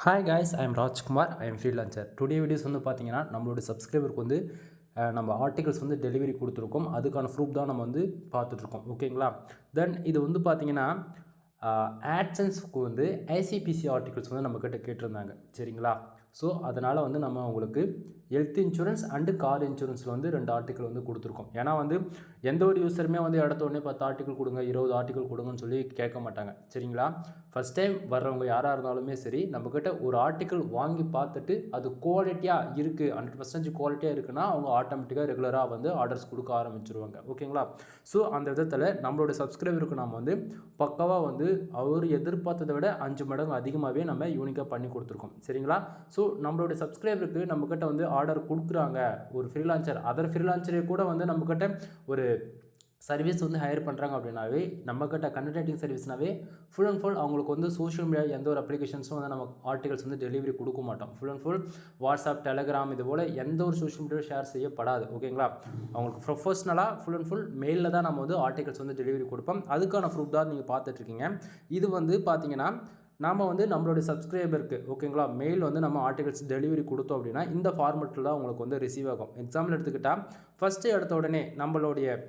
Hi guys, I am Rajkumar. I am freelancer. Today videos வந்து பார்த்தீங்கன்னா, நம்மளோட சப்ஸ்கிரைபருக்கு வந்து நம்ம ஆர்டிகல்ஸ் வந்து டெலிவரி கொடுத்துருக்கோம். அதுக்கான ப்ரூஃப் தான் நம்ம வந்து பார்த்துட்ருக்கோம். ஓகேங்களா? தென் இது வந்து பார்த்தீங்கன்னா, ஆட்சன்ஸ்க்கு வந்து ஐசிபிசி ஆர்டிகல்ஸ் வந்து நம்மக்கிட்ட கேட்டிருந்தாங்க. சரிங்களா? ஸோ அதனால் வந்து நம்ம அவங்களுக்கு ஹெல்த் இன்சூரன்ஸ் அண்டு கார் இன்சூரன்ஸில் வந்து 2 ஆர்டிக்கல் வந்து கொடுத்துருக்கோம். ஏன்னா வந்து எந்த ஒரு யூஸருமே வந்து எடுத்த உடனே 10 ஆர்டிக்கல் கொடுங்க, 20 ஆர்டிக்கல் கொடுங்கன்னு சொல்லி கேட்க மாட்டாங்க. சரிங்களா? ஃபஸ்ட் டைம் வர்றவங்க யாராக இருந்தாலுமே சரி, நம்மக்கிட்ட ஒரு ஆர்டிக்கல் வாங்கி பார்த்துட்டு அது குவாலிட்டியாக இருக்குது, 100% குவாலிட்டியாக இருக்குன்னா அவங்க ஆட்டோமேட்டிக்காக ரெகுலராக வந்து ஆர்டர்ஸ் கொடுக்க ஆரம்பிச்சிருவாங்க. ஓகேங்களா? ஸோ அந்த விதத்தில் நம்மளோட சப்ஸ்கிரைபருக்கு நம்ம வந்து பக்காவாக வந்து அவர் எதிர்பார்த்ததை விட 5 மடங்கு அதிகமாகவே நம்ம யூனிக்காக பண்ணி கொடுத்துருக்கோம். சரிங்களா? ஸோ நம்மளோட சப்ஸ்கிரைபருக்கு நம்மக்கிட்ட வந்து ஆர்டர் கொடுக்குறாங்க. ஒரு ஃப்ரீலான்சர் அதர் ஃப்ரீலான்சரே கூட வந்து நம்மக்கிட்ட ஒரு சர்வீஸ் வந்து ஹையர் பண்ணுறாங்க அப்படின்னாவே, நம்மக்கிட்ட கண்டென்ட் ரைட்டிங் சர்வீஸ்னாவே ஃபுல் அண்ட் ஃபுல் அவங்களுக்கு வந்து சோஷியல் மீடியா எந்த ஒரு அப்ளிகேஷன்ஸும் வந்து நம்ம ஆர்டிகல்ஸ் வந்து டெலிவரி கொடுக்க மாட்டோம். Full and full WhatsApp, Telegram இது போல் எந்த ஒரு சோஷியல் மீடியாவும் ஷேர் செய்யப்படாது. ஓகேங்களா? அவங்களுக்கு ப்ரொஃபஷ்னலாக ஃபுல் அண்ட் ஃபுல் மெயிலில் தான் நம்ம வந்து ஆர்டிகல்ஸ் வந்து டெலிவரி கொடுப்போம். அதுக்கான ப்ரூஃப் தான் நீங்கள் பார்த்துட்ருக்கீங்க. இது வந்து பார்த்தீங்கன்னா, நாம் வந்து நம்மளுடைய சப்ஸ்கிரைபருக்கு ஓகேங்களா மெயில் வந்து நம்ம ஆர்டிகல்ஸ் டெலிவரி கொடுத்தோம் அப்படின்னா இந்த ஃபார்மெட்டில் தான் உங்களுக்கு வந்து ரிசீவ் ஆகும். எக்ஸாம்பிள் எடுத்துக்கிட்டால் ஃபஸ்ட்டு எடுத்த உடனே நம்மளுடைய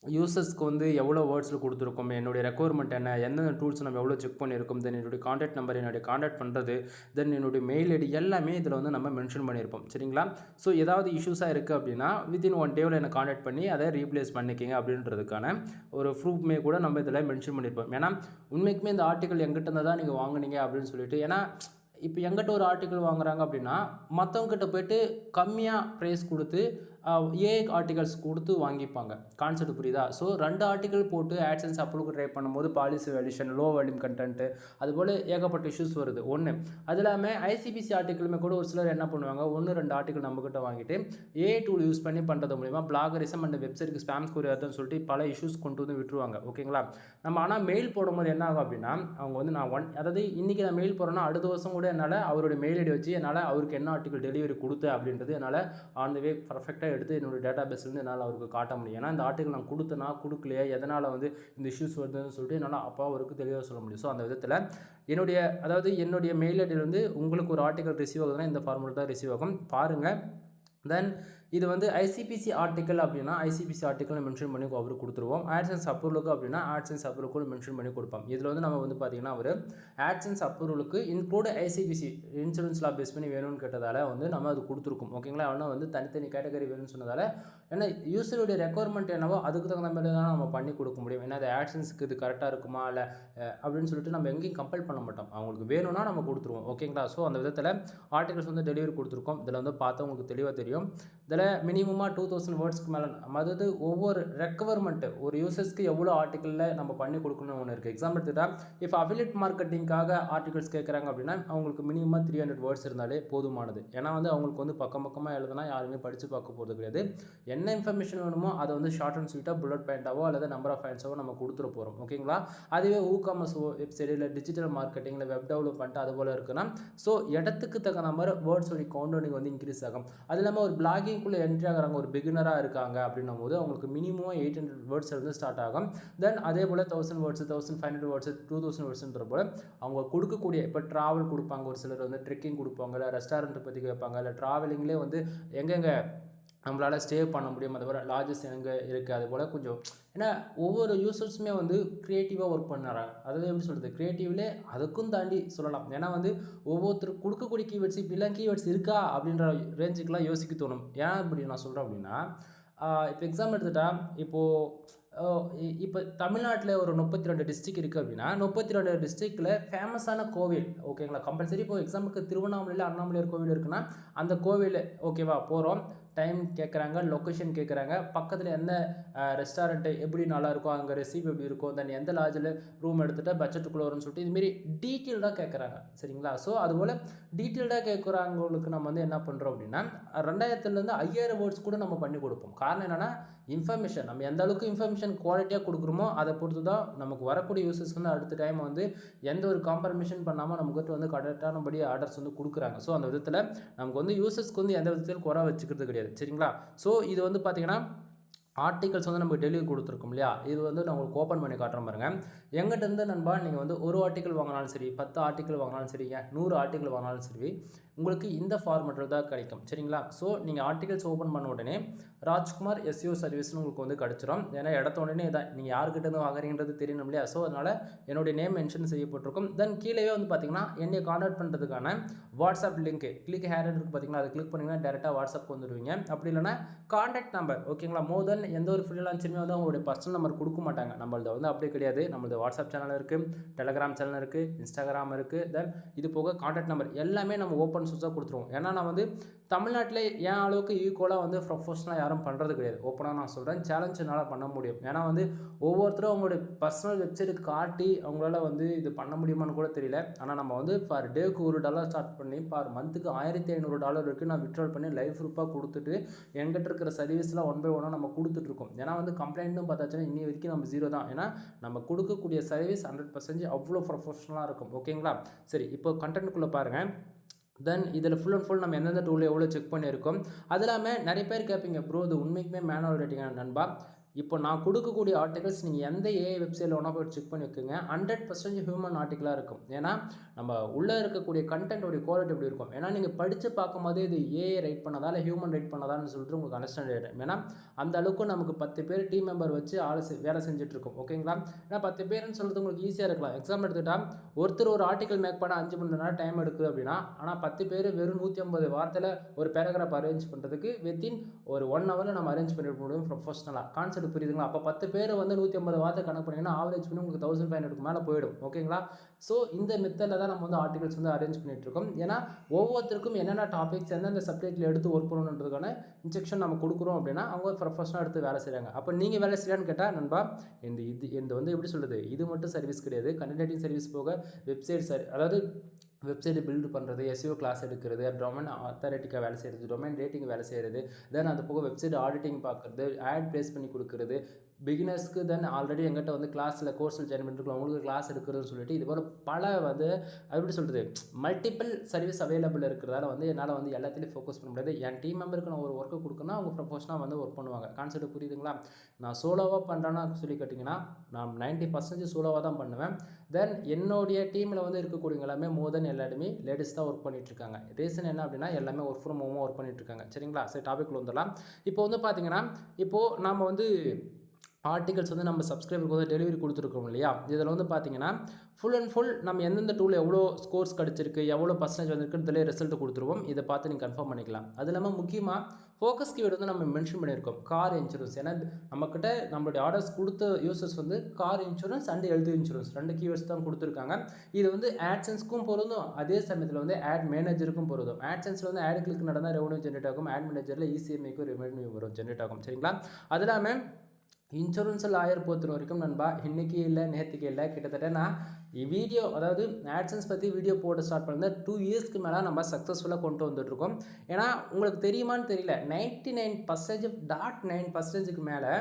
யூசர்ஸ்க்கு வந்து எவ்வளோ வேர்ட்ஸில் கொடுத்துருக்கோம், என்னுடைய ரெக்குவயர்மெண்ட் என்ன, எந்தெந்த டூல்ஸ் நம்ம எவ்வளோ செக் பண்ணியிருக்கோம், தென் என்னுடைய காண்டாக்ட் நம்பர், என்னுடைய காண்டாக்ட் பண்ணுறது, தென் என்னுடைய மெயில் ஐடி எல்லாமே இதில் வந்து நம்ம மென்ஷன் பண்ணியிருப்போம். சரிங்களா? ஸோ ஏதாவது இஷ்யூஸாக இருக்குது அப்படின்னா வித்தின் 1 டேவில் என்னை காண்டாக்ட் பண்ணி அதை ரீப்ளேஸ் பண்ணிக்கிங்க அப்படின்றதுக்கான ஒரு ப்ரூஃப்மே கூட நம்ம இதில் மென்ஷன் பண்ணியிருப்போம். ஏன்னா உண்மைக்குமே இந்த ஆர்டிக்கல் எங்கிட்ட இருந்தால் தான் நீங்கள் வாங்குனீங்க அப்படின்னு சொல்லிட்டு, ஏன்னா இப்போ எங்கிட்ட ஒரு ஆர்டிக்கல் வாங்குறாங்க அப்படின்னா மற்றவங்ககிட்ட போய்ட்டு கம்மியாக ப்ரைஸ் கொடுத்து ஏ ஆர்டிகல்ஸ் கொடுத்து வாங்கிப்பாங்க. கான்செப்ட் புரியுதா? ஸோ 2 ஆர்டிக்கல் போட்டு ஆட்சன்ஸ் அப்ரூவ்க்கு ட்ரை பண்ணும்போது policy valuation, low volume content அதுபோல் ஏகப்பட்ட இஷ்யூஸ் வருது. அது இல்லாமல் ஐசிபிசி ஆர்டிக்கலுமே கூட ஒரு சிலர் என்ன பண்ணுவாங்க, 1, 2 ஆர்டிக்கல் நம்மக்கிட்ட வாங்கிட்டு ஏஐ டூல் யூஸ் பண்ணி பண்ணுறது மூலிமா பிளாகரிசம் அண்ட் வெப்சைட்டுக்கு ஸ்பேம் ஸ்கோர் ஏற்றுன்னு சொல்லிட்டு பல இஷ்யூஸ் கொண்டு வந்து விட்டுருவாங்க. ஓகேங்களா? நம்ம ஆனால் மெயில் போடும்போது என்ன ஆகும் அப்படின்னா, அவங்க வந்து அதாவது இன்றைக்கி நான் மெயில் போடுறேன்னா அடுத்த வருஷம் கூட என்னால் அவருடைய மெயில் ஐடி வச்சு என்னால் அவருக்கு என்ன ஆர்டிக்கல் டெலிவரி கொடுத்தேன் அப்படின்றது என்னால் ஆன் த வே பர்ஃபெக்டாக எடுத்து என்னோட டேட்டா பேஸ்லேருந்து என்னால் அவருக்கு காட்ட முடியும். ஏன்னா இந்த ஆர்டிகல் நான் கொடுத்தனா கொடுக்கலையா, எதனால் வந்து இந்த இஷ்யூஸ் வருதுன்னு சொல்லிட்டு என்னால் அப்போ அவருக்கு தெளிவாக சொல்ல முடியும். ஸோ அந்த விதத்தில் என்னுடைய மெயில் ஐடியிலேருந்து உங்களுக்கு ஒரு ஆர்டிகல் ரிசீவ் ஆகுதுன்னா இந்த ஃபார்முலா தான் ரிசீவ் ஆகும். பாருங்கள். தென் இது வந்து ஐசிபிசி ஆர்டிக்கல் அப்படின்னா ஐசிபிசி ஆர்டிக்கல் மென்ஷன் பண்ணி அவருக்கு கொடுத்துருவோம். ஆட்சன்ஸ் அப்ரூவலுக்கு அப்படின்னா ஆட்சன்ஸ் அப்ரூவலுக்கு மென்ஷன் பண்ணி கொடுப்போம். இதில் வந்து நம்ம வந்து பார்த்திங்கன்னா அவர் ஆட்சன்ஸ் அப்ரூவலுக்கு இன்க்ளூட் ஐசிபிசி இன்சூரன்ஸ் லா பேஸ் பண்ணி வேணும்னு கேட்டதால் வந்து நம்ம அது கொடுத்துருக்கோம். ஓகேங்களா? ஆனால் வந்து தனித்தனி கேட்டகரி வேணும்னு சொன்னதால் ஏன்னா யூஸருடைய ரெக்குவயர்மெண்ட் என்னவோ அதுக்கு தகுந்த மாதிரி தான் நம்ம பண்ணி கொடுக்க முடியும். ஏன்னா அது ஆட்சன்ஸுக்கு இது கரெக்டாக இருக்குமா இல்லை அப்படின்னு சொல்லிட்டு நம்ம எங்கேயும் கம்பல் பண்ண மாட்டோம். அவங்களுக்கு வேணும்னா நம்ம கொடுத்துருவோம். ஓகேங்களா? ஸோ அந்த விதத்தில் ஆர்டிகல்ஸ் வந்து டெலிவரி கொடுத்துருக்கோம். இதில் வந்து பார்த்தா உங்களுக்கு தெளிவாக தெரியும். இதில் மினிமமாக 2000 வேர்ட்ஸ்க்கு மேலே, அதாவது ஒவ்வொரு ரெக்குவயர்மெண்ட்டு ஒரு யூசர்ஸ்க்கு எவ்வளோ ஆர்டிக்கலில் நம்ம பண்ணி கொடுக்கணும்னு ஒன்று இருக்குது. எக்ஸாம்பிள் எடுத்துக்கிட்டால் இப்போ அஃபிலியேட் மார்க்கெட்டிங்காக ஆர்டிகல்ஸ் கேட்குறாங்க அப்படின்னா அவங்களுக்கு மினிமமாக 300 வேர்ட்ஸ் இருந்தாலே போதுமானது. ஏன்னா வந்து அவங்களுக்கு வந்து பக்கமாக எழுதுனா யாருமே படித்து பார்க்க போகிறது கிடையாது. என்ன இன்ஃபர்மேஷன் வேணுமோ அதை வந்து ஷார்ட் அண்ட் ஸ்வீட்டாக புல்லட் பாயிண்டாவோ அல்லது நம்பர் ஆஃப் பாயிண்ட்ஸாவோ நம்ம கொடுத்துட போகிறோம். ஓகேங்களா? அதுவே ஊகாமஸ் வெப்சைட் இல்லை டிஜிட்டல் மார்க்கெட்டிங் இல்லை வெப் டெவலப்மெண்ட் அது போல் இருக்குன்னா ஸோ இடத்துக்கு தகுந்த மாதிரி வேர்ட்ஸோடைய கவுண்டனிங் வந்து இன்க்ரீஸ் ஆகும். அது இல்லாமல் ஒரு பிளாகிங்குள்ளே என்ட்ரி ஆகிறாங்க, ஒரு பிகினராக இருக்காங்க அப்படின்னும் போது அவங்களுக்கு மினிமம் 800 வேர்ட்ஸ் இருந்து ஸ்டார்ட் ஆகும். தென் அதே போல் 1000 வேர்ட்ஸ், 1500 வேர்ட்ஸ், 2000 வேர்ட்ஸ்ன்ற போல் அவங்க கொடுக்கக்கூடிய இப்போ ட்ராவல் கொடுப்பாங்க, ஒரு சிலர் வந்து ட்ரெக்கிங் கொடுப்பாங்க, இல்லை ரெஸ்டாரண்ட்டை பற்றி கேட்பாங்க, இல்லை ட்ராவலிங்லேயே வந்து எங்கெங்கே நம்மளால் ஸ்டே பண்ண முடியும், அது போல் லாட்ஜஸ் எங்கே இருக்குது, அது போல் கொஞ்சம் ஏன்னா ஒவ்வொரு யூசர்ஸுமே வந்து க்ரியேட்டிவாக ஒர்க் பண்ணுறாங்க. அதாவது எப்படி சொல்கிறது, க்ரியேட்டிவ்லே அதுக்கும் தாண்டி சொல்லலாம். ஏன்னா வந்து ஒவ்வொருத்தர் கொடுக்கக்கூடிய கீவேர்ட்ஸ் இப்படிலாம் கீவேர்ட்ஸ் இருக்கா அப்படின்ற ரேஞ்சுக்கெலாம் யோசிக்க தோணும். ஏன் இப்படி நான் சொல்கிறேன் அப்படின்னா, இப்போ எக்ஸாம்பிள் எடுத்துட்டால் இப்போ தமிழ்நாட்டில் ஒரு 32 டிஸ்ட்ரிக்ட் இருக்குது அப்படின்னா 32 டிஸ்ட்ரிக்டில் ஃபேமஸான கோவில் ஓகேங்களா, கம்பல்சரி இப்போ எக்ஸாம்பிளுக்கு திருவண்ணாமலையில் அண்ணாமலையார் கோவில் இருக்குன்னா அந்த கோவில் ஓகேவா போகிறோம், டைம் கேட்குறாங்க, லொக்கேஷன் கேட்குறாங்க, பக்கத்தில் எந்த ரெஸ்டாரண்ட்டு எப்படி நல்லாயிருக்கும், அங்கே ரெசிபி எப்படி இருக்கும், தென் எந்த லாட்ஜில் ரூம் எடுத்துகிட்டு பட்ஜெட்டுக்குள்ளே வரும்னு சொல்லிட்டு இதுமாரி டீட்டெயில்டாக கேட்குறாங்க. சரிங்களா? ஸோ அதுபோல் டீட்டெயில்டாக கேட்குறவங்களுக்கு நம்ம வந்து என்ன பண்ணுறோம் அப்படின்னா 2000 5000 வேர்ட்ஸ் கூட நம்ம பண்ணி கொடுப்போம். காரணம் என்னென்னா இன்ஃபர்மேஷன் நம்ம எந்த அளவுக்கு இன்ஃபர்மேஷன் குவாலிட்டியாக கொடுக்குறோமோ அதை பொறுத்து தான் நமக்கு வரக்கூடிய யூசர்ஸ் வந்து அடுத்த டைம் வந்து எந்த ஒரு காம்ப்ரமைஷன் பண்ணாமல் நமக்கு வந்து கரெக்டானபடி ஆர்டர்ஸ் வந்து கொடுக்குறாங்க. ஸோ அந்த விதத்தில் நமக்கு வந்து யூசர்ஸ்க்கு வந்து எந்த விதத்தில் குறை வச்சுக்கிறது கிடையாது. சரிங்களா? ஸோ இது வந்து பார்த்திங்கன்னா ஆர்டிகல்ஸ் வந்து நம்ம டெலிவரி கொடுத்துருக்கோம் இல்லையா, இது வந்து நான் உங்களுக்கு ஓப்பன் பண்ணி காட்டுறேன் பாருங்க. எங்கிட்ட இருந்து நண்பா நீங்கள் வந்து ஒரு ஆர்டிக்கல் வாங்கினாலும் சரி, 10 ஆர்டிக்கல் வாங்கினாலும் சரிங்க, 100 ஆர்டிக்கல் வாங்கினாலும் சரி, உங்களுக்கு இந்த ஃபார்மேட்டில் தான் கிடைக்கும். சரிங்களா? ஸோ நீங்கள் ஆர்டிகல்ஸ் ஓப்பன் பண்ண உடனே ராஜ்குமார் எஸ்இஓ சர்வீஸ்னு உங்களுக்கு வந்து கிடச்சிரும். ஏன்னா எடுத்த உடனே இதான் நீங்கள் யார்கிட்ட இருந்து வாங்குறீங்கிறது தெரியணும் இல்லையா? ஸோ அதனால் என்னுடைய நேம் மென்ஷன் செய்யப்பட்டிருக்கும். தென் கீழே வந்து பார்த்தீங்கன்னா என்னை கான்டாக்ட் பண்ணுறதுக்கான வாட்ஸ்அப் லிங்க் கிளிக் ஹேர் இருக்குது பார்த்தீங்களா, அதை கிளிக் பண்ணிங்கன்னா டேரெக்டாக வாட்ஸ்அப் வந்துடுவீங்க. அப்படி இல்லைனா கான்டாக்ட் நம்பர் ஓகேங்களா. மோர் தென் எந்த ஒரு ஃப்ரீலான்ஸருமே வந்து அவங்களுடைய பர்சனல் நம்பர் கொடுக்க மாட்டாங்க. நம்மளது வந்து அப்படியே கிடையாது. நம்மளது வாட்ஸ்அப் சேனல் இருக்குது, டெலகிராம் சேனல் இருக்குது, இன்ஸ்டாகிராம் இருக்குது. தென் இது போக கான்டாக்ட் நம்பர் எல்லாமே நம்ம ஓப்பன் சோர்ஸாக கொடுத்துருவோம். ஏன்னா நான் வந்து தமிழ்நாட்டில் என் அளவுக்கு ஈக்குவலாக வந்து ப்ரொஃபஷனலாக யாரும் பண்ணுறது கிடையாது. ஓப்பனாக நான் சொல்கிறேன், சேலஞ்ச் என்னால் பண்ண முடியும். ஏன்னா வந்து ஒவ்வொருத்தரும் அவங்களுடைய பர்சனல் வெப்சைட்டு காட்டி அவங்களால வந்து இது பண்ண முடியுமான்னு கூட தெரியல. ஆனால் நம்ம வந்து பர் டேக்கு $1 ஸ்டார்ட் பண்ணி பர் மந்த்துக்கு $1500 வரைக்கும் நான் விட்ரால் பண்ணி லைஃப் ப்ரூஃபாக கொடுத்துட்டு எங்கிட்ட இருக்கிற சர்வீஸ்லாம் ஒன் பை ஒன்னாக நம்ம கொடுத்துட்ருக்கோம். ஏன்னா வந்து கம்ப்ளைண்ட்டும் பார்த்தாச்சுன்னா இன்னி வரைக்கும் நம்ம 0 தான். ஏன்னா நம்ம கொடுக்கக்கூடிய சர்வீஸ் 100% அவ்வளோ ப்ரொஃபஷனலாக இருக்கும். ஓகேங்களா? சரி, இப்போ கண்டென்ட்டுக்குள்ளே பாருங்கள். தென் இதில் ஃபுல் அண்ட் ஃபுல் நம்ம எந்தெந்த டூலில் எவ்வளோ செக் பண்ணியிருக்கோம். அது இல்லாமல் நிறைய பேர் கேட்பீங்க, ப்ரோ இது உண்மைக்குமே மேனுவல் ரேட்டிங் நண்பா. இப்போ நான் கொடுக்கக்கூடிய ஆர்டிகல்ஸ் நீங்கள் எந்த ஏஐ வெப்சைட்டில் ஒன்றா போய் செக் பண்ணி வைக்குங்க, 100% ஹியூமன் ஆர்டிக்கலாக இருக்கும். ஏன்னா நம்ம உள்ளே இருக்கக்கூடிய கண்டென்ட்டோடைய குவாலிட்டி எப்படி இருக்கும். ஏன்னா நீங்கள் படித்து பார்க்கும்போது இது ஏஐ ரைட் பண்ணதா இல்லை ஹியூமன் ரைட் பண்ணதான்னு சொல்லிட்டு உங்களுக்கு அண்டர்ஸ்டாண்ட் ஆகிடும். ஏன்னா அந்த அளவுக்கு நமக்கு 10 பேர் டீம் மெம்பர் வச்சு வேலை செஞ்சுட்ருக்கோம். ஓகேங்களா? ஏன்னா 10 பேருன்னு சொல்கிறது உங்களுக்கு ஈஸியாக இருக்கலாம். எக்ஸாம்பிள் எடுத்துக்கிட்டால் ஒருத்தர் ஒரு ஆர்டிக்கல் மேக் பண்ண 5 மணி நேரம் டைம் எடுக்குது அப்படின்னா, ஆனால் 10 பேர் வெறும் 150 வார்த்தையில் ஒரு பேராகிராஃப் அரேஞ்ச் பண்ணுறதுக்கு வித்தின் ஒரு 1 ஹவரில் நம்ம அரேஞ்ச் பண்ணிட முடியும் ப்ரொஃபஷனலாக. கான்செப்ட் புரியுதுங்களா? அப்போ 10 பேர் வந்து 150 வார்த்தை கணக்கு பண்ணிங்கன்னா ஆவரேஜ் பண்ணி உங்களுக்கு 1500 மேலே போயிடும். ஓகேங்களா? ஸோ இந்த மெத்தடில் தான் நம்ம வந்து ஆர்டிகல்ஸ் வந்து அரேஞ்ச் பண்ணிகிட்ருக்கோம். ஏன்னா ஒவ்வொருத்தருக்கும் என்னென்ன டாபிக்ஸ் எந்தெந்த சப்ஜெக்டில் எடுத்து ஒர்க் பண்ணணுன்றதுக்கான இன்ஸ்ட்ரக்ஷன் நம்ம கொடுக்குறோம் அப்படின்னா அவங்க ப்ரொஃபஷனலாக எடுத்து வேலை செய்கிறாங்க. அப்போ நீங்கள் வேலை செய்யலான்னு கேட்டால் நண்பா, இந்த வந்து எப்படி சொல்கிறது, இது மட்டும் சர்வீஸ் கிடையாது. கண்டென்ட் சர்வீஸ் போக வெப்சைட் அதாவது வெப்சைட்டை பில்டு பண்ணுறது, எஸ்இஓ கிளாஸ் எடுக்கிறது, டொமைன் அத்தாரிட்டிக்காக வேலை செய்கிறது, டொமைன் ரேட்டிங் வேலை செய்கிறது, தென் அது போக வெப்சைட் ஆடிட்டிங் பார்க்குறது, ஆட் ப்ளேஸ் பண்ணி கொடுக்குறது, பிகினர்ஸ்க்கு தென் ஆல்ரெடி எங்கிட்ட வந்து கிளாஸில் கோர்ஸில் ஜாயின் பண்ணிருக்கலாம் அவங்களுக்கு கிளாஸ் எடுக்கிறதுன்னு சொல்லிட்டு இது போல் பல வந்து எப்படி சொல்கிறது மல்டிபிள் சர்வீஸ் அவைலபிள் இருக்கிறதால வந்து என்னால் வந்து எல்லாத்துலேயும் ஃபோக்கஸ் பண்ண முடியாது. என் டீம் மெம்பருக்கு நான் ஒரு ஒர்க்கு கொடுக்கணும், அவங்க ப்ரொஃபஷனாக வந்து ஒர்க் பண்ணுவாங்க. கான்செப்ட் புரியுதுங்களா? நான் சோலோவாக பண்ணுறேன்னா சொல்லி கேட்டிங்கன்னா நான் 90% சோலோவாக தான் பண்ணுவேன். தென் என்னுடைய டீமில் வந்து இருக்கக்கூடியவங்க எல்லாமே மோர் தென் எல்லாருமே லேடிஸ் தான் ஒர்க் பண்ணிகிட்ருக்காங்க. ரீசன் என்ன அப்படின்னா எல்லாமே ஒர்க் ஃப்ரம் ஹோமாக ஒர்க் பண்ணிகிட்ருக்காங்க. சரிங்களா? சரி, டாபிக் வந்துடலாம். இப்போ வந்து பார்த்தீங்கன்னா இப்போது நாம் வந்து ஆர்டிகல்ஸ் வந்து நம்ம சப்ஸ்கிரைபருக்கு வந்து டெலிவரி கொடுத்துருக்கோம் இல்லையா, இதில் வந்து பார்த்தீங்கன்னா ஃபுல் அண்ட் ஃபுல் நம்ம எந்தெந்த டூலில் எவ்வளோ ஸ்கோர்ஸ் கிடச்சிருக்கு, எவ்வளோ பர்சன்டேஜ் வந்திருக்குன்னு இதில் ரிசல்ட் கொடுத்துருவோம். இதை பார்த்து நீங்கள் கன்ஃபார்ம் பண்ணிக்கலாம். அது இல்லாமல் முக்கியமாக ஃபோக்கஸ் கீவேர்டு வந்து நம்ம மென்ஷன் பண்ணியிருக்கோம், கார் இன்சூரன்ஸ். ஏன்னா நம்மக்கிட்ட நம்மளுடைய ஆர்டர்ஸ் கொடுத்த யூசர்ஸ் வந்து car insurance and health insurance 2 keywords தான் கொடுத்துருக்காங்க. இது வந்து ஆட்சன்ஸ்க்கும் பொருந்தும், அதே சமயத்தில் வந்து ஆட் மேனேஜருக்கும் பொருந்தும். ஆட்சன்ஸில் வந்து ஆட் கிளிக் நடந்தால் ரெவன்யூ ஜென்ரேட் ஆகும், ஆட் மேனேஜரில் இசிஎம்ஐக்கும் ரெவன்யூ வரும் ஜென்ரேட் ஆகும். சரிங்களா? அது இல்லாமல் இன்சூரன்ஸ் லாயர் பொறுத்த வரைக்கும் நண்பா, இன்றைக்கி இல்லை நேற்றுக்கு இல்லை, கிட்டத்தட்ட நான் வீடியோ அதாவது ஆட்சன்ஸ் பற்றி வீடியோ போட்டு ஸ்டார்ட் பண்ணி 2 இயர்ஸ்க்கு மேலே நம்ம சக்ஸஸ்ஃபுல்லாக கொண்டு வந்துட்டுருக்கோம். ஏன்னா உங்களுக்கு தெரியுமான்னு தெரியல, 99% மேலே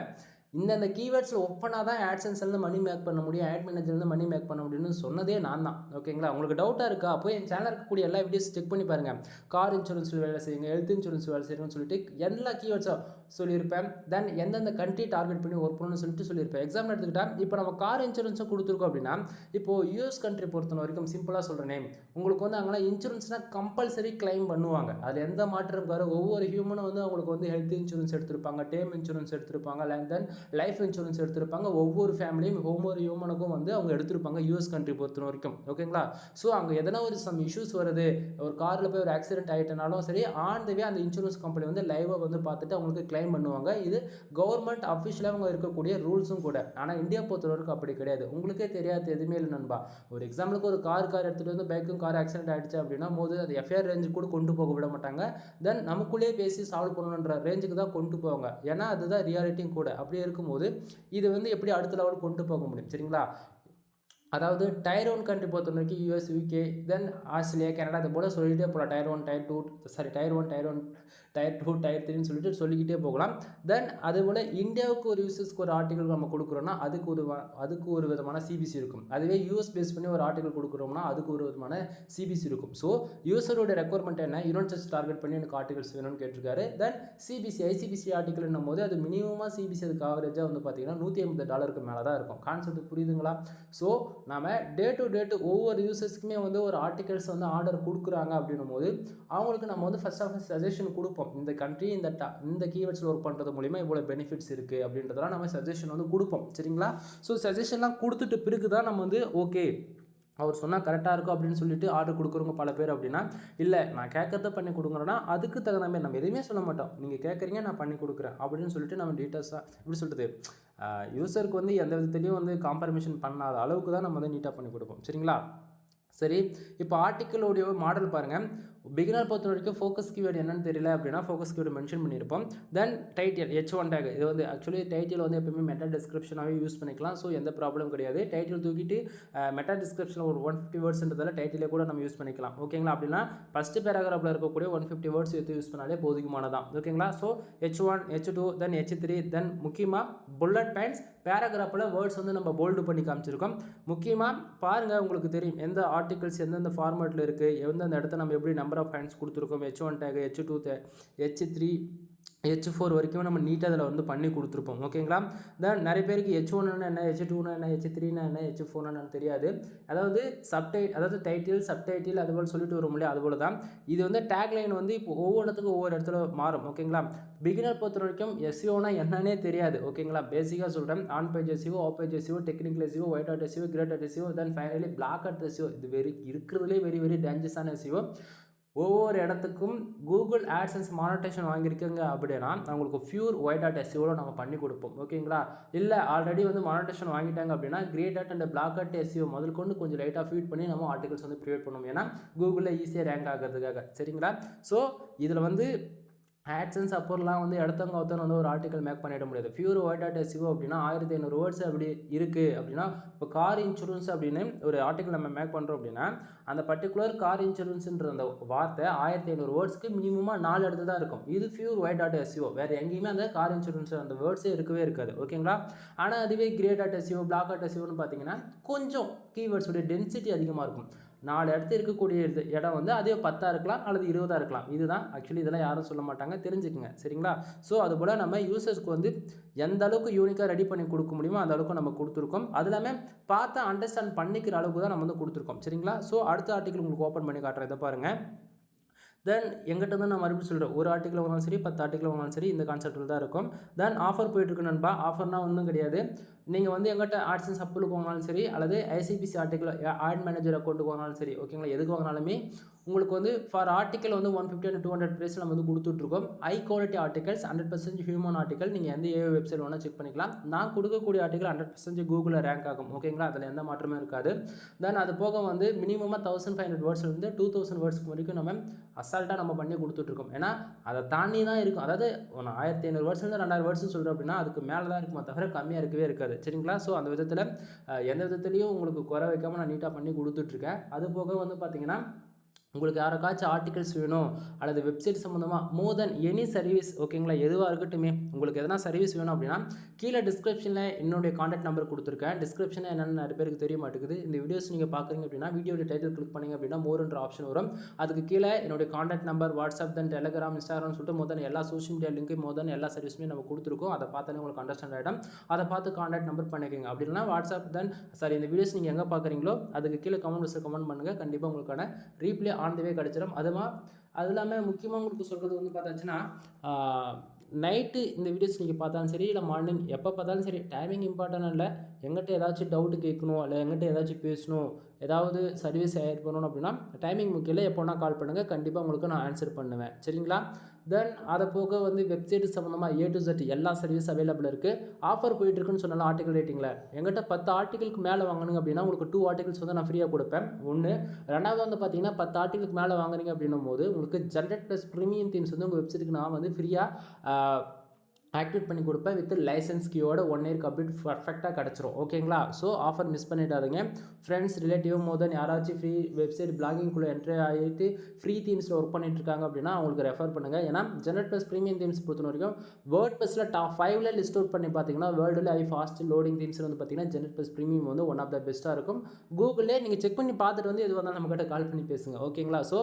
இந்த கீவேர்ட்ஸில் ஒர்க் பண்ணால் தான் ஆட்சன்ஸ்லேருந்து மணி மேக் பண்ண முடியும், ஆட் மேனேஜர்லேருந்து மணி மேக் பண்ண முடியும்னு சொன்னதே நான் தான். ஓகேங்களா? உங்களுக்கு டவுட்டாக இருக்கா? அப்போ என் சேனல் இருக்கக்கூடிய எல்லா வீடியோஸ் செக் பண்ணி பாருங்கள். கார் இன்சூரன்ஸில் வேலை செய்யுங்க, ஹெல்த் இன்சூரன்ஸ் வேலை செய்யணும்னு சொல்லிட்டு எல்லா கீவேர்ட்ஸும் சொல்லியிருப்பேன். தென் எந்தெந்த கண்ட்ரி டார்கெட் பண்ணி ஒர்க் பண்ணணும்னு சொல்லிட்டு சொல்லியிருப்பேன். எக்ஸாம்பிள் எடுத்துக்கிட்டால் இப்போ நம்ம கார் இன்சூரன்ஸும் கொடுத்துருக்கோம் அப்படின்னா, இப்போது யூஎஸ் கண்ட்ரி பொறுத்த வரைக்கும் சிம்பிளாக சொல்கிறேனே, உங்களுக்கு வந்து அங்கெல்லாம் இன்சூரன்ஸ்னால் கம்பல்சரி கிளைம் பண்ணுவாங்க. அதில் எந்த மாற்றம் பாரு, ஒவ்வொரு ஹியூமனும் வந்து அவங்களுக்கு வந்து ஹெல்த் இன்சூரன்ஸ் எடுத்திருப்பாங்க, டேர்ம் இன்சூரன்ஸ் எடுத்திருப்பாங்க, தென் லைஃப் இன்சூரன்ஸ் எடுத்திருப்பாங்க. ஒவ்வொரு ஃபேமிலியும் ஒவ்வொரு ஹியூமனுக்கும் வந்து அவங்க எடுத்திருப்பாங்க யூஎஸ் கண்ட்ரி பொறுத்த வரைக்கும். ஓகேங்களா? ஸோ அங்கே எதனா ஒரு சம் இஷ்யூஸ் வருது, ஒரு காரில் போய் ஒரு ஆக்சிடென்ட் ஆகிட்டனாலும் சரி, ஆன் த வே அந்த இன்சூரன்ஸ் கம்பெனி வந்து லைவாக வந்து பார்த்துட்டு அவங்களுக்கு கிளைம் பண்ணுவாங்க. இது கவர்மெண்ட் அஃபிஷியலாக அவங்க இருக்கக்கூடிய ரூல்ஸும் கூட. ஆனால் இந்தியா பொறுத்த வரைக்கும் அப்படி கிடையாது. உங்களுக்கே தெரியாது எதுவுமே இல்லை நண்பா. ஒரு எக்ஸாம்பிளுக்கு ஒரு கார் எடுத்துகிட்டு வந்து பைக்கும் கார் ஆக்சிடென்ட் ஆகிடுச்சு அப்படின்னா போது அது எஃப்ஐஆர் ரேஞ்சுக்கு கூட கொண்டு போக விட மாட்டாங்க. தென் நமக்குள்ளேயே பேசி சால்வ் பண்ணணுன்ற ரேஞ்சுக்கு தான் கொண்டு போவாங்க. ஏன்னா அதுதான் ரியாலிட்டியும் கூட. அப்படியே இருக்கும்போது இது வந்து எப்படி அடுத்த லெவல் கொண்டு போக முடியும்? சரிங்களா? அதாவது டயர் 1 கண்ட்ரி பொறுத்த வரைக்கும் US, UK, then Australia, Canada, இது போல் சொல்லிகிட்டே போகலாம். Tier 1, tier 2, tier 1, tier 2 tier 3ன்னு சொல்லிக்கிட்டே போகலாம். தென் அதுபோல் இந்தியாவுக்கு ஒரு யூசர்ஸ்க்கு ஒரு ஆர்டிகல் நம்ம கொடுக்குறோன்னா அதுக்கு ஒரு விதமான சிபிசி இருக்கும். அதுவே யூஎஸ் பேஸ் பண்ணி ஒரு ஆர்டிகல் கொடுக்குறோம்னா அதுக்கு ஒரு விதமான சிபிசி இருக்கும். ஸோ யூசரோட ரெக்குவயர்மெண்ட் என்ன, யூனிட் டெஸ்ட் டார்கெட் பண்ணி எனக்கு ஆர்டிகல்ஸ் வேணும்னு கேட்டிருக்காரு. தென் சிபிசி ஐசிபிசி ஆர்டிகல்னும் போது அது மினிமமாக சிபிசி அதுக்கு ஆவரேஜாக வந்து பார்த்தீங்கன்னா $150 மேலே தான் இருக்கும். கான்செப்ட் புரியுதுங்களா? ஸோ நம்ம டே டு ஒவ்வொரு யூசர்ஸ்க்குமே வந்து ஒரு ஆர்டிகல்ஸ் வந்து ஆர்டர் கொடுக்குறாங்க அப்படின்னும் போது அவங்களுக்கு நம்ம வந்து ஃபர்ஸ்ட் ஆஃப் சஜஷன் கொடுப்போம். இந்த கண்ட்ரி இந்த கீவேர்ட்ஸில் ஒர்க் பண்ணுறது மூலிமா இவ்வளோ பெனிஃபிட்ஸ் இருக்குது அப்படின்றதெல்லாம் நம்ம சஜஷன் வந்து கொடுப்போம். சரிங்களா? ஸோ சஜஷன்லாம் கொடுத்துட்டு பிறகு தான் நம்ம வந்து ஓகே அவர் சொன்னால் கரெக்டாக இருக்கும் அப்படின்னு சொல்லிட்டு ஆர்டர் கொடுக்குறவங்க பல பேர். அப்படின்னா இல்லை நான் கேட்குறத பண்ணி கொடுக்குறேன்னா அதுக்கு தகுந்த மாதிரி நம்ம எதுவுமே சொல்ல மாட்டோம். நீங்கள் கேட்குறீங்க நான் பண்ணி கொடுக்குறேன் அப்படின்னு சொல்லிட்டு நம்ம டீட்டெயில்ஸாக எப்படி சொல்கிறது யூசருக்கு வந்து எந்த விதத்துலையும் வந்து காம்ப்ரமைஷன் பண்ணாத அளவுக்கு தான் நம்ம வந்து நீட்டாக பண்ணி கொடுப்போம். சரிங்களா? சரி, இப்போ ஆர்டிக்கலோடைய மாடல் பாருங்கள். பிகினர் பொறுத்த வரைக்கும் ஃபோக்கஸ் கீவேர்டு என்னன்னு தெரியல அப்படின்னா ஃபோக்கஸ் கீவேர்டு மென்ஷன் பண்ணியிருப்போம். தென் டைட்டில் H1 டேக், இது வந்து ஆக்சுவலி டைட்டில் வந்து எப்பவுமே மெட்டா டிஸ்கிரிப்ஷனாகவே யூஸ் பண்ணிக்கலாம். ஸோ எந்த ப்ராப்ளம் கிடையாது. டைட்டில் தூக்கிட்டு மெட்டா டிஸ்கிரிப்ஷனில் ஒரு 150 வேர்ட்ஸ்ன்றதால டைட்டிலே கூட நம்ம யூஸ் பண்ணிக்கலாம். ஓகேங்களா? அப்படின்னா ஃபஸ்ட்டு பேராகிராஃபில் இருக்கக்கூடிய 150 வேர்ட்ஸ் எடுத்து யூஸ் பண்ணாலே போதுமானதான். ஓகேங்களா? ஸோ H1 H2 தென் H3 தென் முக்கியமாக புல்லட் பாயிண்ட்ஸ் பேராகிராஃபில் வேர்ட்ஸ் வந்து நம்ம போல்டு பண்ணி காமிச்சிருக்கோம். முக்கியமாக பாருங்கள், உங்களுக்கு தெரியும் எந்த ஆர்டிகல்ஸ் எந்தெந்த ஃபார்மேட்டில் இருக்குது, எந்தெந்த இடத்த நம்ம எப்படி நம்பர் ஆஃப் பாயிண்ட்ஸ் கொடுத்துருக்கோம். H1 take, H2 H3 H4 வரைக்கும் நம்ம நீட்டாக அதில் வந்து பண்ணி கொடுத்துருப்போம். ஓகேங்களா? தென் நிறைய பேருக்கு H1 என்ன, H2 என்ன, H3 என்ன, H4 என்னன்னு தெரியாது. அதாவது டைட்டில் சப்டைட்டில் அதுபோல் சொல்லிட்டு வரும் இல்லையா, அதுபோல் தான் இது வந்து டேக்லைன் வந்து இப்போ ஒவ்வொன்றுத்துக்கும் ஒவ்வொரு இடத்துல மாறும். ஓகேங்களா? பிகினர் பொறுத்த வரைக்கும் எஸ்இஓனா என்னன்னே தெரியாது. ஓகேங்களா? பேசிக்காக சொல்கிறேன். On page SEO, off page SEO, technical SEO, white hat SEO, grey hat SEO, then finally black hat SEO. இது இருக்கிறதுலே வெரி டேஞ்சரஸான எஸ்இஓ. ஒவ்வொரு இடத்துக்கும் கூகுள் ஆட்சன்ஸ் மானிட்டேஷன் வாங்கியிருக்கீங்க அப்படின்னா அவங்களுக்கு பியூர் ஒயிட் ஹாட் எஸ்இஓவில் நம்ம பண்ணி கொடுப்போம். ஓகேங்களா? இல்லை ஆல்ரெடி வந்து மானிட்டேஷன் வாங்கிட்டாங்க அப்படின்னா grey hat and black hat SEO முதல் கொண்டு கொஞ்சம் லைட்டாக ஃபீட் பண்ணி நம்ம ஆர்டிகல்ஸ் வந்து க்ரியேட் பண்ணுவோம். ஏன்னா கூகுளில் ஈஸியாக ரேங்க் ஆகிறதுக்காக. சரிங்களா? ஸோ இதில் வந்து ஆட்சன்ஸ் அப்போலாம் வந்து ஒருத்தன் வந்து ஒரு ஆர்டிக்கல் மேக் பண்ணிட முடியாது. பியூர் ஒயிட் ஹாட் எஸ்இஓ அப்படின்னா 1500 வேர்ட்ஸ் அப்படி இருக்குது அப்படின்னா இப்போ கார் இன்சூரன்ஸ் அப்படின்னு ஒரு ஆர்டிக்கல் நம்ம மேக் பண்ணுறோம் அப்படின்னா அந்த பர்டிகுலர் கார் இன்சூரன்ஸுன்ற அந்த வார்த்தை 1500 வேர்ட்ஸ்க்கு மினிமமாக 4 இடத்துல தான் இருக்கும். இது பியூர் ஒயிட் ஹாட் எஸ்இஓ. வேறு எங்கேயுமே அந்த கார் இன்சூரன்ஸ் அந்த வேர்ட்ஸே இருக்கவே இருக்காது. ஓகேங்களா? ஆனால் அதுவே கிரேட் ஹாட் எஸ்இஓ, பிளாக் ஹாட் எஸ்இஓன்னு பார்த்தீங்கன்னா கொஞ்சம் கீவேர்ட்ஸோடைய டென்சிட்டி அதிகமாக இருக்கும். 4 இடத்து இருக்கக்கூடிய இடம் வந்து அதே 10 இருக்கலாம் அல்லது 20 இருக்கலாம். இதுதான் ஆக்சுவலி இதெல்லாம் யாரும் சொல்ல மாட்டாங்க, தெரிஞ்சுக்குங்க. சரிங்களா? ஸோ அதுபோல் நம்ம யூசர்ஸ்க்கு வந்து எந்த அளவுக்கு யூனிக்காக ரெடி பண்ணி கொடுக்க முடியுமோ அந்த அளவுக்கு நம்ம கொடுத்துருக்கோம். அது இல்லாமல் பார்த்து அண்டர்ஸ்டாண்ட் பண்ணிக்கிற அளவுக்கு தான் நம்ம வந்து கொடுத்துருக்கோம். சரிங்களா? ஸோ அடுத்த ஆர்டிக்கல் உங்களுக்கு ஓப்பன் பண்ணி காட்டுறேன். இதை பாருங்கள். தென் எங்கிட்ட வந்து நான் மறுபடியும் சொல்கிறேன், ஒரு ஆர்டிக்கல் வாங்கினாலும் சரி 10 ஆர்டிக்கல் வாங்கினாலும் சரி இந்த கான்செப்ட்டில் தான் இருக்கும். தென் ஆஃபர் போயிட்டுருக்கு நண்பா. ஆஃபர்னால் ஒன்றும் கிடையாது. நீங்கள் வந்து எங்கிட்ட ஆட்சன்ஸ் அப்புளுக்கு வாங்கினாலும் சரி அல்லது ஐசிபிசி ஆர்டிக்கல் ஆட் மேனேஜர் அக்கௌண்ட்டுக்கு வாங்கினாலும் சரி, ஓகேங்களா, எதுக்கு வாங்கினாலுமே உங்களுக்கு வந்து ஃபார் ஆர்டிக்கல் வந்து 150 and 200 ப்ரைஸ் நம்ம வந்து கொடுத்துட்ருக்கோம். High quality articles, 100% human article. நீங்கள் எந்த ஏஐ வெப்சைட் வேணால் செக் பண்ணிக்கலாம். நான் கொடுக்கக்கூடிய ஆர்டிகல் 100% கூகுளில் ரேங்க் ஆகும். ஓகேங்களா? அதில் எந்த மாற்றமே இருக்காது. தென் அது போக வந்து மினிமமாக 1500 வேர்ட்ஸ்லேருந்து 2000 வேர்ட்ஸ்க்கு வரைக்கும் நம்ம அசால்ட்டாக நம்ம பண்ணி கொடுத்துட்ருக்கோம். ஏன்னா அதை தாண்டி தான் இருக்கும். அதாவது 1500 வேர்ட்ஸ்லேருந்து 2000 வேர்ட்ஸ்னு சொல்கிறோம் அப்படின்னா அதுக்கு மேலே தான் இருக்குமா தவிர கம்மியாக இருக்கவே இருக்காது. சரிங்களா? ஸோ அந்த விதத்தில் எந்த விதத்துலையும் உங்களுக்கு குறை வைக்காமல் நான் நீட்டாக பண்ணி கொடுத்துட்ருக்கேன். அது போக வந்து பார்த்தீங்கன்னா உங்களுக்கு யாருக்காச்சும் ஆர்டிகல்ஸ் வேணும் அல்லது வெப்சைட் சம்மந்தமாக மோர் தென் எனி சர்வீஸ், ஓகேங்களா, எதுவாக இருக்கட்டுமே உங்களுக்கு எதனா சர்வீஸ் வேணும் அப்படின்னா கீழே டிஸ்கிரிப்ஷனில் என்னுடைய காண்டாக்ட் நம்பர் கொடுத்துருக்கேன். டிஸ்கிரிப்ஷனில் என்னென்னு நிறைய பேருக்கு தெரிய மாட்டேங்குது. இந்த வீடியோஸ் நீங்கள் பார்க்குறீங்க அப்படின்னா வீடியோட டைட்டில் கிளிக் பண்ணிங்க அப்படின்னா மோர்ன்ற ஆப்ஷன் வரும். அதுக்கு கீழே என்னுடைய காண்டாக்ட் நம்பர், வாட்ஸ்அப், தென் டெலிகிராம், இன்ஸ்டாகிராம் சொல்லிட்டு மொதல் எல்லா சோஷியல் மீடியா லிங்க்கு மொதல் எல்லா சர்வீஸுமே நம்ம கொடுத்துருக்கோம். அதை பார்த்தாலே உங்களுக்கு அண்டர்ஸ்டாண்ட் ஆகிடும். அதை பார்த்து காண்டாக்ட் நம்பர் பண்ணிக்கோங்க. அப்படி இல்லைனா வாட்ஸ்அப் இந்த வீடியோஸ் நீங்கள் எங்கே பார்க்குறீங்களோ அதுக்கு கீழே கமெண்ட் பாக்ஸில் கமெண்ட் பண்ணுங்கள். கண்டிப்பாக உங்களுக்கான ரீப்ளே ஆன் தி வே கிடச்சிடும். அது இல்லாமல் முக்கியமாக உங்களுக்கு சொல்கிறது வந்து பார்த்தாச்சுன்னா நைட்டு இந்த வீடியோஸ் நீங்கள் பார்த்தாலும் சரி இல்லை மார்னிங் எப்போ பார்த்தாலும் சரி, டைமிங் இம்பார்ட்டன் இல்லை. எங்கிட்ட ஏதாச்சும் டவுட்டு கேட்கணும் இல்லை எங்கிட்ட ஏதாச்சும் பேசணும், ஏதாவது சர்வீஸ் ஆட் பண்ணணும் அப்படின்னா டைமிங் முக்கியம் இல்லை, எப்போனா கால் பண்ணுங்கள். கண்டிப்பாக உங்களுக்கு நான் ஆன்சர் பண்ணுவேன். சரிங்களா? தென் அதை போக வந்து வெப்சைட் சம்மந்தமாக A to Z எல்லா சர்வீஸ் அவைலபிள் இருக்குது. ஆஃபர் போயிட்டுருக்குன்னு சொன்னாலும் ஆர்டிகல் ரேட்டிங்கில் எங்கிட்ட 10 ஆர்டிகளுக்கு மேலே வாங்கினீங்க அப்படின்னா உங்களுக்கு 2 ஆர்டிகல்ஸ் வந்து நான் ஃப்ரீயாக கொடுப்பேன். ஒன்று. ரெண்டாவது வந்து பார்த்தீங்கன்னா 10 ஆர்டிகளுக்கு மேலே வாங்குறீங்க அப்படின்னும் போது உங்களுக்கு ஜென்ரேட் ப்ளஸ் ப்ரீமியம் தீம்ஸ் வந்து உங்கள் வெப்சைட்டுக்கு நான் வந்து ஃப்ரீயாக ஆக்டிவேட் பண்ணி கொடுப்பேன் வித் லைசன்ஸ் கீயோட 1 இயர் கம்ப்ளீட் பர்ஃபெக்டாக கிடச்சிரும். ஓகேங்களா? ஸோ ஆஃபர் மிஸ் பண்ணிடாதீங்க. ஃப்ரெண்ட்ஸ் ரிலேட்டிவ் மோதன் யாராச்சும் ஃப்ரீ வெப்சைட் பிளாகிங்குள்ளே என்ட்ரி ஆகிட்டு ஃப்ரீ தீம்ஸில் ஒர்க் பண்ணிட்டு இருக்காங்க அப்படின்னா அவங்களுக்கு ரெஃபர் பண்ணுங்கள். ஏன்னா ஜெனரேட் ப்ளஸ் ப்ரீமியம் தீம்ஸ் பொறுத்த வரைக்கும் வேர்ட் ப்ளஸில் டாப் 5ல் லிஸ்ட் அவுட் பண்ணி பார்த்தீங்கன்னா வேர்ல்டில் ஃபாஸ்ட் லோடிங் தீம்ஸ் வந்து பார்த்தீங்கன்னா ஜெனரேட் ப்ளஸ் ப்ரீமியம் வந்து ஒன் ஆஃப் த பெஸ்ட்டாக இருக்கும். கூகுளே நீங்கள் செக் பண்ணி பார்த்துட்டு வந்து எது வந்தாலும் நம்மக்கிட்ட கால் பண்ணி பேசுங்க. ஓகேங்களா? ஸோ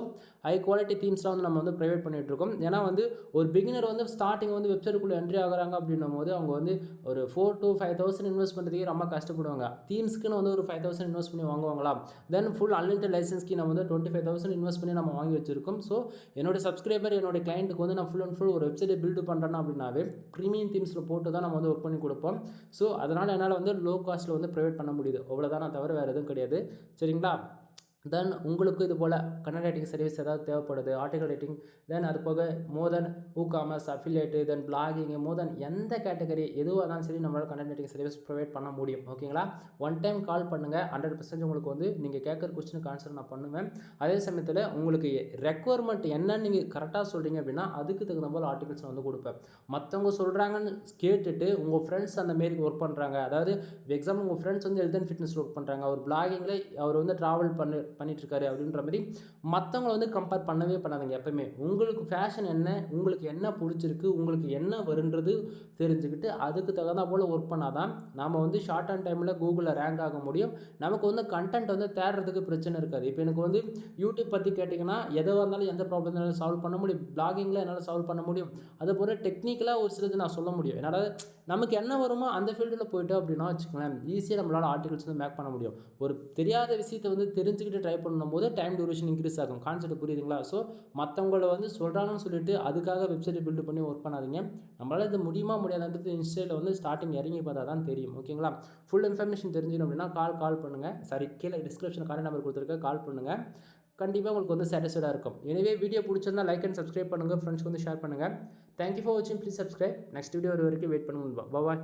ஹை குவாலிட்டி தீம்ஸ்லாம் வந்து நம்ம வந்து ப்ரைவேட் பண்ணிகிட்டு இருக்கோம். ஏன்னா வந்து ஒரு பிகினர் வந்து ஸ்டார்டிங் வந்து வெப்சைட்டுக்குள்ளே என்ட்ரி ஆகிறாங்க அப்படின்னும் போது அவங்க வந்து ஒரு 4 to 5,000 இன்வெஸ்ட் பண்ணுறதுக்கே ரொம்ப கஷ்டப்படுவாங்க. தீம்ஸ்க்குன்னு வந்து ஒரு 5,000 இன்வெஸ்ட் பண்ணி வாங்குவாங்களா? தென் ஃபுல் அன்லிமிட்டட் லைசன்ஸ்க்கு நம்ம வந்து 25,000 இன்வெஸ்ட் பண்ணி நம்ம வாங்கி வச்சிருக்கோம். ஸோ என்னோட சப்ஸ்கிரைபர் என்னோட கிளைண்ட்டுக்கு வந்து நான் ஃபுல் அண்ட் ஃபுல் ஒரு வெப்சைட்டை பில்டு பண்ணுறேன்னா அப்படின்னாவே ப்ரீமியம் தீம்ஸில் போட்டு தான் நம்ம வந்து ஒர்க் பண்ணி கொடுப்போம். ஸோ அதனால் என்னால் வந்து லோ காஸ்ட்டில் வந்து ப்ரைவேட் பண்ண முடியுது. அவ்வளோதான், நான் தவிர வேறு எதுவும் கிடையாது. சரிங்களா? தென் உங்களுக்கு இது போல் கண்டென்ட் ரைட்டிங் சர்வீஸ் ஏதாவது தேவைப்படுது, ஆர்டிகல் ரைட்டிங், தென் அது போக மோர் தென் காமர்ஸ் அஃபிலியேட்டு, தென் பிளாகிங், மோர் தென் எந்த கேட்டகரி எதுவாக இருந்தாலும் சரி நம்மளால் கண்டென்ட் ரைட்டிங் சர்வீஸ் ப்ரொவைட் பண்ண முடியும். ஓகேங்களா? ஒன் டைம் கால் பண்ணுங்கள். 100% உங்களுக்கு வந்து நீங்கள் கேட்குற கொஸ்டினுக்கு ஆன்சர் நான் பண்ணுவேன். அதே சமயத்தில் உங்களுக்கு ரெக்குவயர்மெண்ட் என்னன்னு நீங்கள் கரெக்டாக சொல்கிறீங்க அப்படின்னா அதுக்கு தகுந்த போல் ஆர்டிகல்ஸ் நான் வந்து கொடுப்பேன். மற்றவங்க சொல்கிறாங்கன்னு கேட்டுட்டு உங்கள் ஃப்ரெண்ட்ஸ் அந்த மாரி ஒர்க் பண்ணுறாங்க, அதாவது எக்ஸாம்பிள் உங்கள் ஃப்ரெண்ட்ஸ் வந்து ஹெல்த் அண்ட் ஃபிட்னஸ் ஒர்க் பண்ணுறாங்க, அவர் பிளாகிங்கில் அவர் வந்து ட்ராவல் பண்ணிட்டுருக்காரு அப்படின்ற மாதிரி மற்றவங்களை வந்து கம்பேர் பண்ணவே பண்ணாதீங்க. எப்பவுமே உங்களுக்கு ஃபேஷன் என்ன, உங்களுக்கு என்ன பிடிச்சிருக்கு, உங்களுக்கு என்ன வருன்றது தெரிஞ்சுக்கிட்டு அதுக்கு தகுந்த போல் ஒர்க் பண்ணாதான் நாம் வந்து ஷார்ட் அண்ட் டைமில் கூகுளில் ரேங்க் ஆக முடியும். நமக்கு வந்து கண்டென்ட் வந்து தேடுறதுக்கு பிரச்சனை இருக்காது. இப்போ எனக்கு வந்து யூடியூப் பற்றி கேட்டிங்கன்னா எதுவாக இருந்தாலும் எந்த ப்ராப்ளம் இருந்தாலும் சால்வ் பண்ண முடியும். பிளாகிங்கில் என்னால் சால்வ் பண்ண முடியும். அதுபோல் டெக்னிக்கலாக ஒரு சிலது நான் சொல்ல முடியும். என்னால் நமக்கு என்ன வருமோ அந்த ஃபீல்டில் போய்ட்டு அப்படின்னா வச்சுக்கோங்களேன், ஈஸியாக நம்மளால் ஆர்டிகல்ஸ் வந்து மேக் பண்ண முடியும். ஒரு தெரியாத விஷயத்தை வந்து தெரிஞ்சுக்கிட்டு ட்ரை பண்ணும்போது டைம் டியூரேஷன் இன்க்ரீஸ் ஆகும். கான்செப்ட் புரியுதுங்களா? ஸோ மற்றவங்கள வந்து சொல்கிறாங்கன்னு சொல்லிட்டு அதுக்காக வெப்சைட்டை பில்டு பண்ணி ஒர்க் பண்ணாதீங்க. நம்மளால் இது முடியுமா முடியாதுன்றது இன்ஸ்டாவில் வந்து ஸ்டார்டிங் இறங்கி பார்த்தா தான் தெரியும். ஓகேங்களா? ஃபுல் இன்ஃபர்மேஷன் தெரிஞ்சிடும் அப்படின்னா கால் பண்ணுங்கள். சரி, கீழே டிஸ்கிரிப்ஷன் கான்டாக்ட் நம்பர் கொடுத்துருக்கேன், கால் பண்ணுங்கள். கண்டிப்பாக உங்களுக்கு வந்து சாட்டிஸ்ஃபைடாக இருக்கும். எனவே வீடியோ பிடிச்சிருந்தா லைக் அண்ட் சப்ஸ்கிரைப் பண்ணுங்கள், ஃப்ரெண்ட்ஸ்க்கு வந்து ஷேர் பண்ணுங்கள். தேங்க்யூ ஃபார் வாட்சிங். Please subscribe. நெக்ஸ்ட் வீடியோ வரைக்கும் வெயிட் பண்ணுங்க. பாய்.